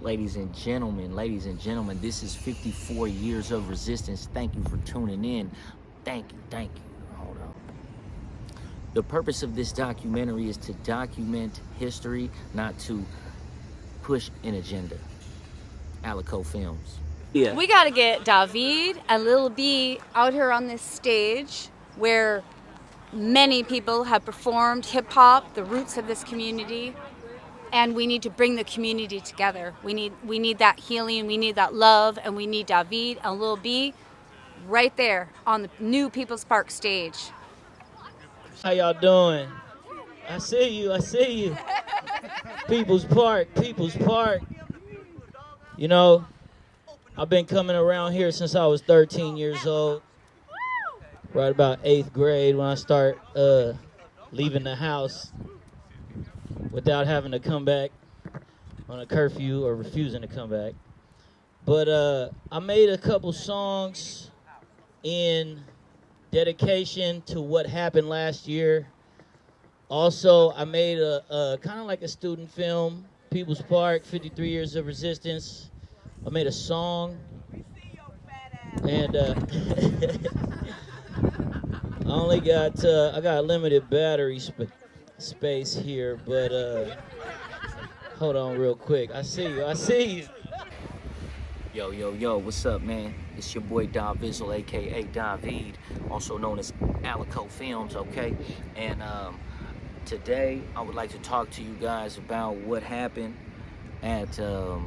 Ladies and gentlemen, this is 54 years of resistance. Thank you for tuning in. Thank you. Hold on. The purpose of this documentary is to document history, not to push an agenda. Alico Films. Yeah. We gotta get David and Lil B out here on this stage where many people have performed hip-hop, the roots of this community, and we need to bring the community together. We need that healing, we need that love, and we need David and Lil B right there on the new People's Park stage. How y'all doing? I see you. People's Park. You know, I've been coming around here since I was 13 years old. Right about 8th grade when I start leaving the house without having to come back on a curfew or refusing to come back. But I made a couple songs in dedication to what happened last year. Also, I made a kind of like a student film, People's Park, 53 Years of Resistance. I made a song, and I got limited battery space here, but hold on real quick. I see you. Yo, what's up, man? It's your boy Da Vizzle, aka David, also known as Alico Films, okay? And today I would like to talk to you guys about what happened at the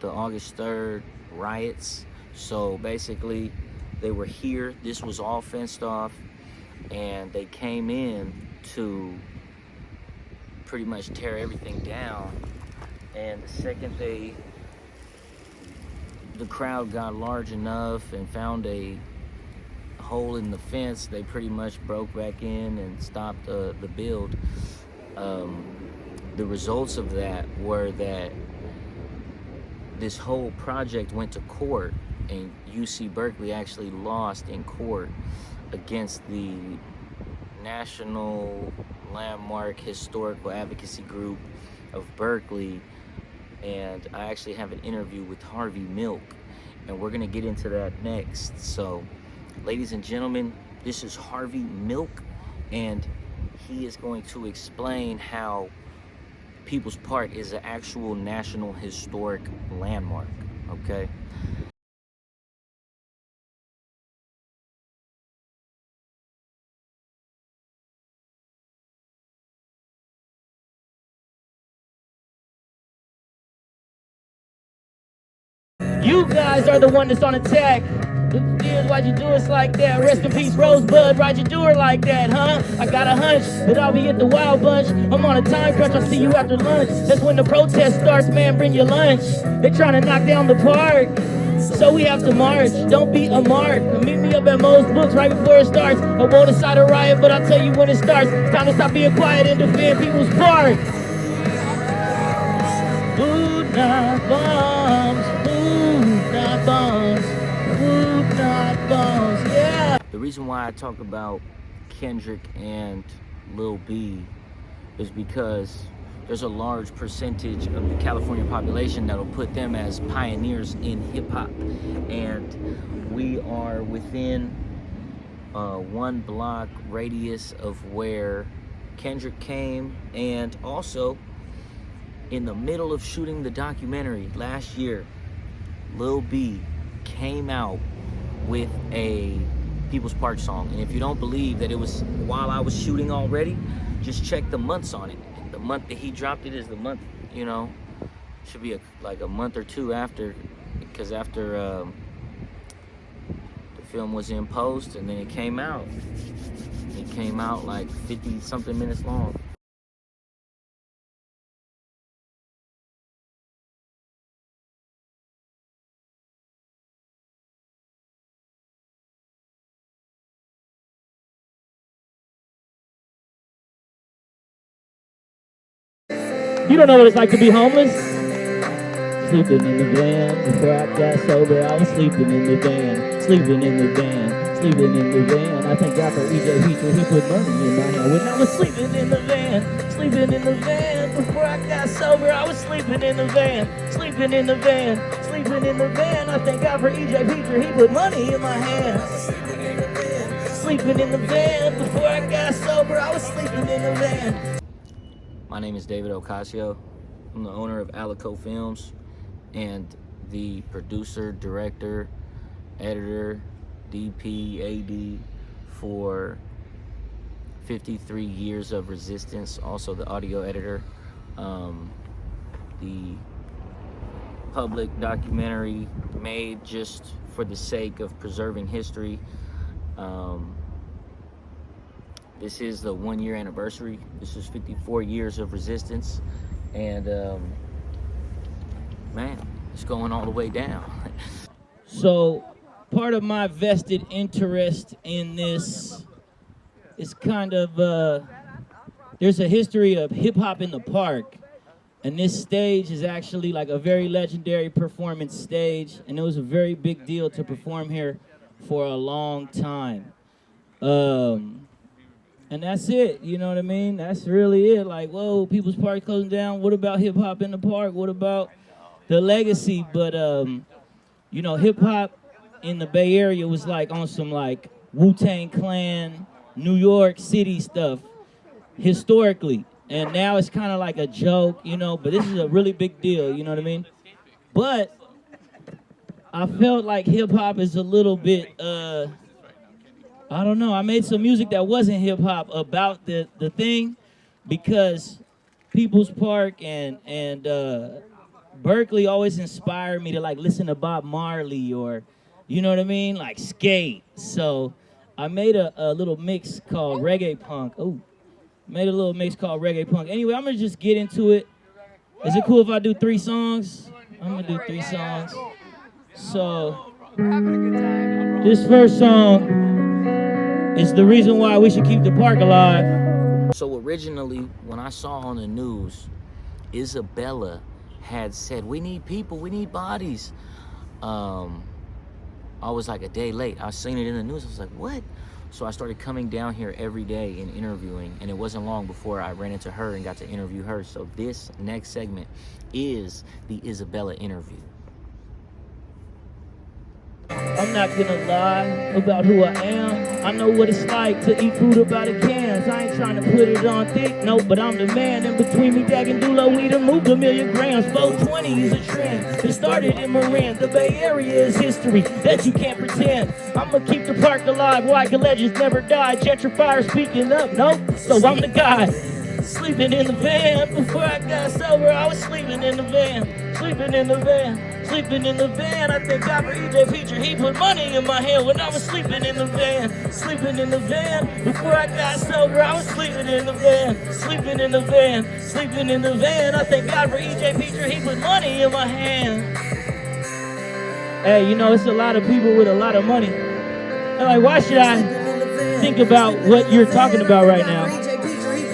August 3rd riots. So basically, they were here, this was all fenced off, and they came in to pretty much tear everything down. And the second the crowd got large enough and found a hole in the fence, they pretty much broke back in and stopped the build. The results of that were that this whole project went to court, and UC Berkeley actually lost in court against the National Landmark Historical Advocacy Group of Berkeley. And I actually have an interview with Harvey Milk, and we're gonna get into that next. So, ladies and gentlemen, this is Harvey Milk, and he is going to explain how People's Park is an actual National Historic Landmark, okay? You guys are the one that's on attack. Why'd you do us like that? Rest in peace, Rosebud. Why'd you do her like that, huh? I got a hunch that I'll be at the Wild Bunch. I'm on a time crunch, I'll see you after lunch. That's when the protest starts, man, bring your lunch. They trying to knock down the park, so we have to march. Don't be a mark. Meet me up at Mo's Books right before it starts. I won't decide a riot, but I'll tell you when it starts. It's time to stop being quiet and defend People's Park. Food, not bombs. Food, not bombs, yeah. The reason why I talk about Kendrick and Lil B is because there's a large percentage of the California population that'll put them as pioneers in hip-hop. And we are within 1 block radius of where Kendrick came, and also in the middle of shooting the documentary last year, Lil B came out with a People's Park song. And if you don't believe that it was while I was shooting already, just check the months on it. The month that he dropped it is the month, you know, should be like a month or two after, because after the film was in post, and then it came out. It came out like 50 something minutes long. You don't know what it's like to be homeless. Sleeping in the van. Before I got sober, I was sleeping in the van. Sleeping in the van. Sleeping in the van. I thank God for EJ Feature. He put money in my hand when I was sleeping in the van. Sleeping in the van. Before I got sober, I was sleeping in the van, sleeping in the van, sleeping in the van. I thank God for EJ Peter, he put money in my hand. Sleeping in the van, before I got sober, I was sleeping in the van. My name is David Ocasio. I'm the owner of Alico Films and the producer, director, editor, DP, AD for 53 Years of Resistance, also the audio editor. The public documentary made just for the sake of preserving history. This is the 1-year anniversary. This is 54 years of resistance, and man, it's going all the way down. So part of my vested interest in this is kind of, there's a history of hip hop in the park. And this stage is actually like a very legendary performance stage. And it was a very big deal to perform here for a long time. And that's it, you know what I mean? That's really it. Like, whoa, People's Park closing down. What about hip hop in the park? What about the legacy? But, you know, hip hop in the Bay Area was like on some like Wu-Tang Clan, New York City stuff historically. And now it's kind of like a joke, you know, but this is a really big deal, you know what I mean? But I felt like hip hop is a little bit, I don't know, I made some music that wasn't hip hop about the thing, because People's Park and Berkeley always inspired me to like listen to Bob Marley or, you know what I mean, like skate. So I made a little mix called Reggae Punk. Oh, made a little mix called Reggae Punk. Anyway, I'm gonna just get into it. Is it cool if I do 3 songs? I'm gonna do 3 songs. So this first song is the reason why we should keep the park alive. So originally, when I saw on the news, Isabella had said, we need people, we need bodies. I was like a day late. I seen it in the news. I was like, what? So I started coming down here every day and interviewing, and it wasn't long before I ran into her and got to interview her. So this next segment is the Isabella interview. I'm not gonna lie about who I am. I know what it's like to eat food out of cans. I ain't trying to put it on thick, no, but I'm the man. In between me, Dag and Dulo, we done moved 1,000,000 grams. 420 is a trend. It started in Marin. The Bay Area is history that you can't pretend. I'ma keep the park alive. Why? 'Cause legends never die. Gentrifier speaking up, nope. So I'm the guy. Sleeping in the van. Before I got sober, I was sleeping in the van. Sleeping in the van. Sleeping in the van. I thank God for EJ Peter, he put money in my hand when I was sleeping in the van. Sleeping in the van. Before I got sober, I was sleeping in the van. Sleeping in the van. Sleeping in the van. I thank God for EJ Peter, he put money in my hand. Hey, you know, it's a lot of people with a lot of money. They're like, why should I think about what you're talking about right now?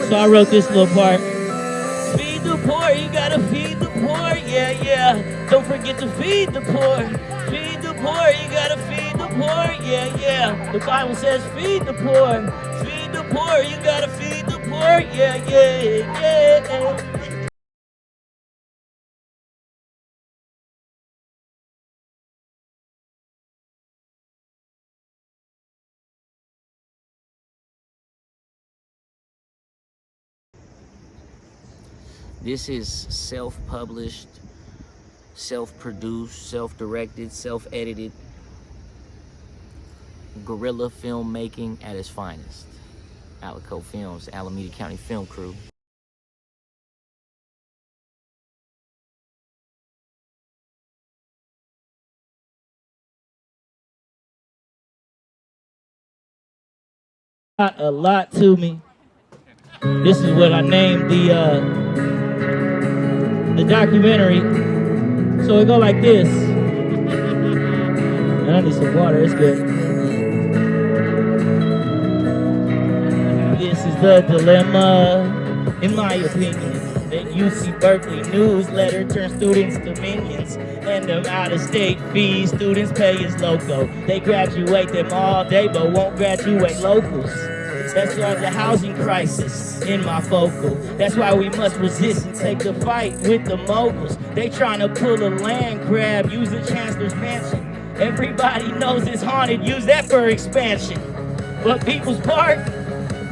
So I wrote this little part. Feed the poor, you gotta feed the poor, yeah, yeah. Don't forget to feed the poor. Feed the poor, you gotta feed the poor, yeah, yeah. The Bible says feed the poor. Feed the poor, you gotta feed the poor, yeah, yeah, yeah. This is self-published, self-produced, self-directed, self-edited guerrilla filmmaking at its finest. Alico Films, Alameda County Film Crew. A lot to me. This is what I named the documentary. So it go like this. And I need some water, it's good. This is the dilemma, in my opinion. That UC Berkeley newsletter turns students to minions. And them out-of-state fees students pay is loco. They graduate them all day, but won't graduate locals. That's why the housing crisis in my focal. That's why we must resist and take the fight with the moguls. They trying to pull a land grab, use the Chancellor's Mansion. Everybody knows it's haunted, use that for expansion. But People's Park,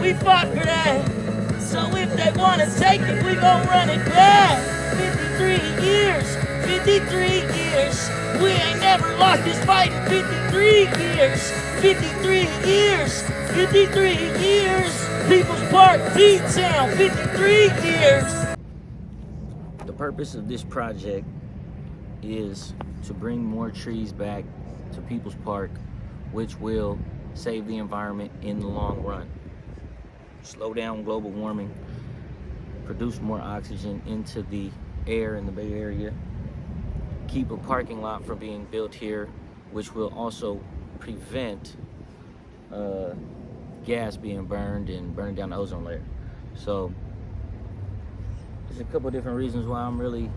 we fought for that. So if they wanna take it, we gon' run it back. 53 years, 53 years. We ain't never lost this fight in 53 years. 53 years, 53 years. People's Park, D-Town, 53 years. The purpose of this project is to bring more trees back to People's Park, which will save the environment in the long run. Slow down global warming, produce more oxygen into the air in the Bay Area, keep a parking lot from being built here, which will also prevent gas being burned and burning down the ozone layer. So there's a couple different reasons why I'm really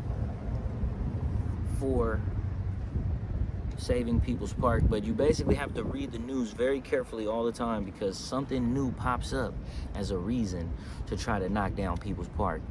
for saving People's Park, but you basically have to read the news very carefully all the time because something new pops up as a reason to try to knock down People's Park.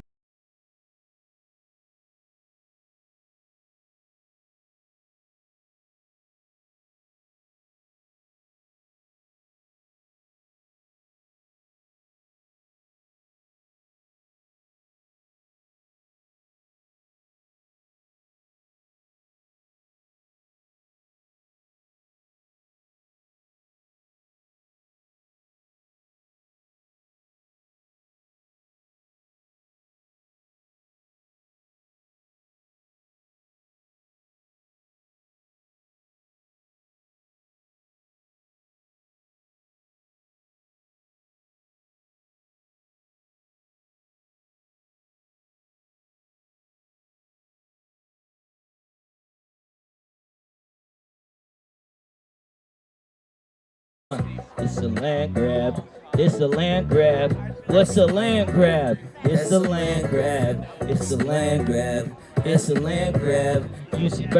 It's a land grab. It's a land grab. What's a land grab? It's a land grab. It's a land grab. It's a land grab. UC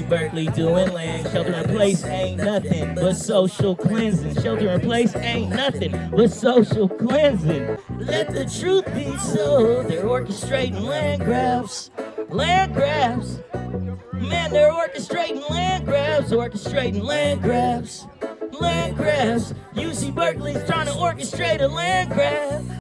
Berkeley doing land. Shelter in place ain't nothing but social cleansing. Shelter in place ain't nothing but social cleansing. Let the truth be told. They're orchestrating land grabs. Land grabs. Man, they're orchestrating land grabs. Orchestrating land grabs. Land grabs. UC Berkeley's trying to orchestrate a land grab.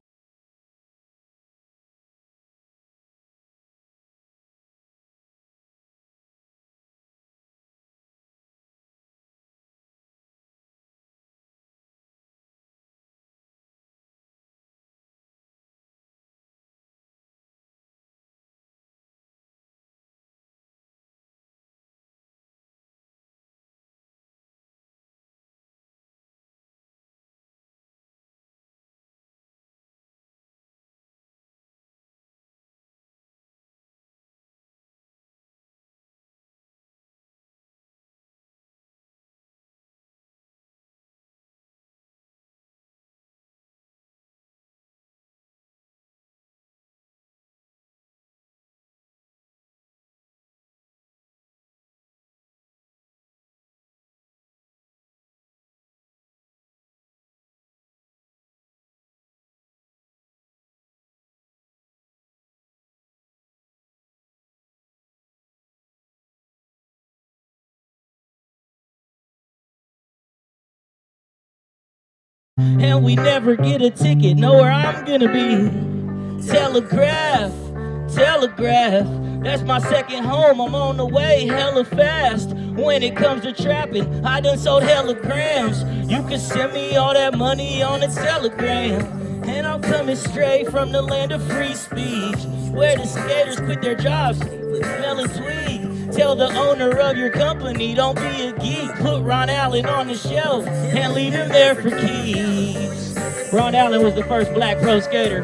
And we never get a ticket, know where I'm gonna be. Telegraph, telegraph. That's my second home, I'm on the way hella fast. When it comes to trapping, I done sold hella grams. You can send me all that money on a telegram. And I'm coming straight from the land of free speech, where the skaters quit their jobs, smelling tweed. Tell the owner of your company, don't be a geek. Put Ron Allen on the shelf and leave him there for keeps. Ron Allen was the first black pro skater.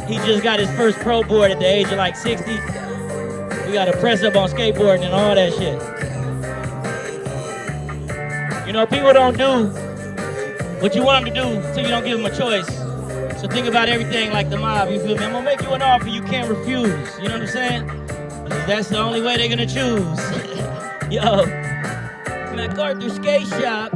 He just got his first pro board at the age of like 60. We got to press up on skateboarding and all that shit. You know, people don't do what you want them to do until you don't give them a choice. So think about everything like the mob, you feel me? I'm gonna make you an offer you can't refuse, you know what I'm saying? That's the only way they're gonna choose. Yo, MacArthur Skate Shop,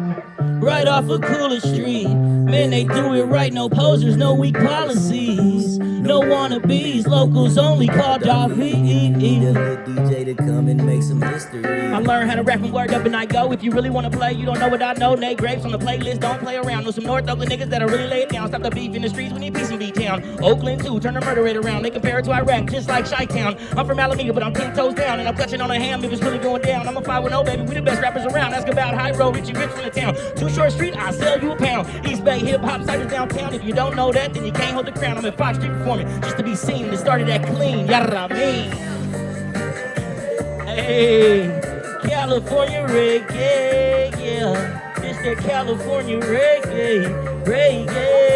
right off of Cooler Street. Man, they do it right, no posers, no weak policies, no wannabes, locals only called David. Need a little DJ to come and make some history. I learned how to rap and word up and I go. If you really wanna play, you don't know what I know. Nate Grapes on the playlist, don't play around. Know some North Oakland niggas that'll really lay it down. Stop the beef in the streets, we need peace in B-Town. Oakland too, turn the murder rate around. They compare it to Iraq, just like Chi-Town. I'm from Alameda, but I'm 10 toes down. And I'm clutching on a ham if it's really going down. I'm a 510, baby, we the best rappers around. Ask about High Road, Richie Rich from the town. Too Short Street, I'll sell you a pound. East Bay hip-hop cyphers downtown. If you don't know that, then you can't hold the crown. I'm at 5th Street performing, just to be seen. It started that clean, yada mean. Hey, California reggae, yeah. It's that California reggae, reggae.